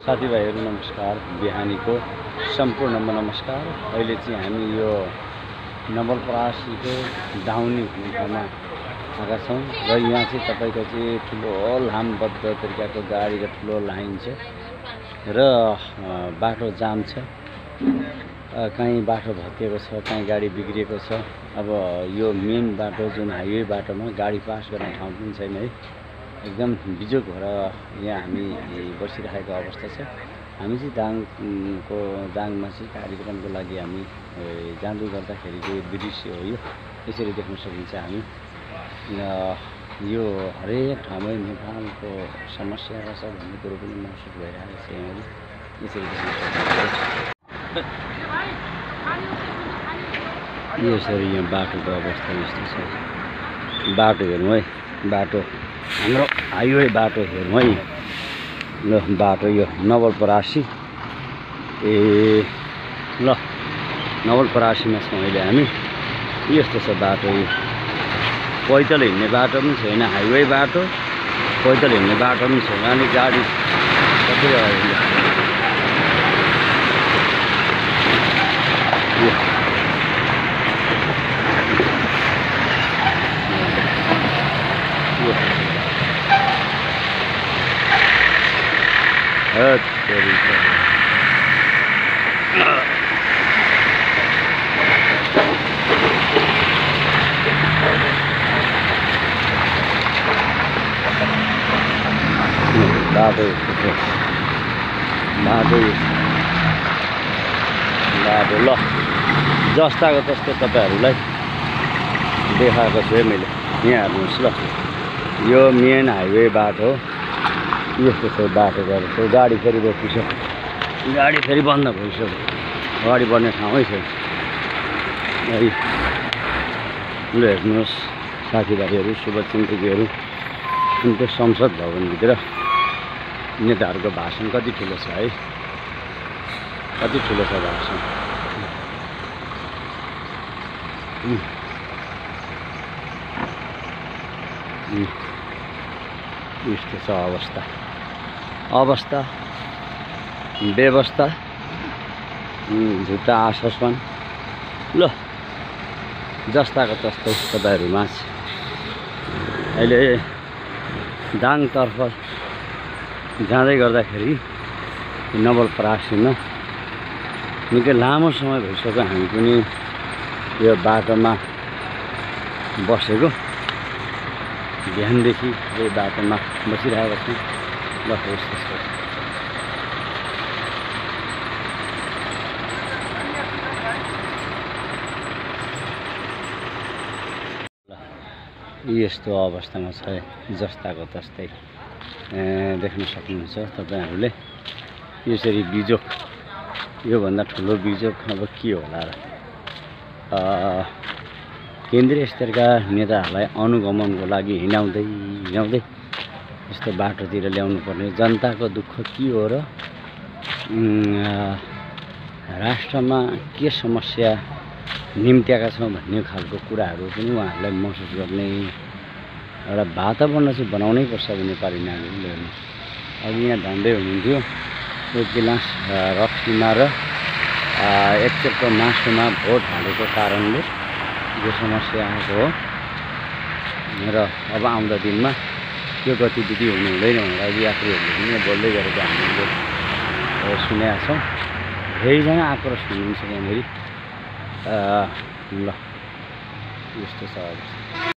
साथीभाइहरू नमस्कार। बिहानीको सम्पूर्ण नमस्कार। अहिले चाहिँ हामी यो नवलपरासीको डाउनी ठाउँमा आएका छौँ र यहाँ चाहिँ तपाईँको चाहिँ ठुलो लामबद्ध तरिकाको गाडीको ठुलो लाइन छ र बाटो जाम छ। कहीँ बाटो भत्किएको छ, कहीँ गाडी बिग्रिएको छ। अब यो मेन बाटो जुन हाइवे बाटोमा गाडी पास गर्ने ठाउँ पनि छैन है। एकदम बिजोग भएर यहाँ हामी बसिरहेको अवस्था छ। हामी चाहिँ दाङमा चाहिँ कार्यक्रमको लागि हामी जाँदै गर्दाखेरिको दृश्य हो यो। यसरी देख्न सकिन्छ हामी यो हरेक ठाउँमै नेपालको समस्या रहेछ भन्ने कुरो पनि महसुस भइरहेको छ। यहाँले यसरी देख्न सकिन्छ। यसरी यहाँ बाटोको अवस्था यस्तो छ। बाटो हेर्नु है, बाटो हाम्रो हाइवे बाटो हेर्नु है। ल बाटो यो नवलपरासी ल नवलपरासीमा छौँ अहिले हामी। यस्तो छ बाटो। यो पैदल हिँड्ने बाटो पनि छैन, हाइवे बाटो पैदल हिँड्ने बाटो पनि छैन। अनि गाडी कति बाटो ल जस्ताको तस्तो तपाईँहरूलाई देखाएको छु है मैले। यहाँ हेर्नुहोस् ल, यो मेन हाइवे बाटो यस्तो छ। बाटो गरेको गाडी फेरि रोकिसक्यो, गाडी फेरि बन्द भइसक्यो, अगाडि बढ्ने ठाउँै छैन है। ल हेर्नुहोस् साथीभाइहरू, शुभचिन्तकीहरू, अनि त्यो संसद भवनभित्र नेताहरूको भाषण कति ठुलो छ है, कति ठुलो छ भाषण। यस्तो छ अवस्था व्यवस्था, झुट्टा आश्वासन। ल जस्ताको तस्तै तपाईँहरूमा अहिले दाङतर्फ जाँदै गर्दाखेरि नवलपरासीमा निकै लामो समय भइसक्यो हामी पनि यो बाटोमा बसेको। बिहानदेखि यो बाटोमा बसिरहेको छौँ। ल यस्तो छ। यस्तो अवस्थामा छ जस्ताको तस्तै देख्न सक्नुहुन्छ तपाईँहरूले। यसरी बिजोग, योभन्दा ठुलो बिजोग अब के होला र। केन्द्रीय स्तरका नेताहरूलाई अनुगमनको लागि हिँडाउँदै यस्तो बाटोतिर ल्याउनु पर्ने। जनताको दुःख के हो र राष्ट्रमा के समस्या निम्त्याएका छौँ भन्ने खालको कुराहरू पनि उहाँहरूलाई महसुस गर्ने एउटा वातावरण चाहिँ बनाउनै पर्छ अब नेपाली नागरिकले। हेर्नुहोस् अघि यहाँ झन्डै हुनुहुन्थ्यो, एक गिलास रक्सीमा र एक चेप्टो मासुमा भोट हालेको कारणले यो समस्या आएको हो र अब आउँदा दिनमा त्यो गतिविधि हुनु हुँदैन भनेर यात्रीहरूले पनि बोल्दै गरेको हामीले सुनेका छौँ। धेरैजना आक्रोश हुनुहुन्छ यहाँनिर। ल यस्तो छ अवस्था।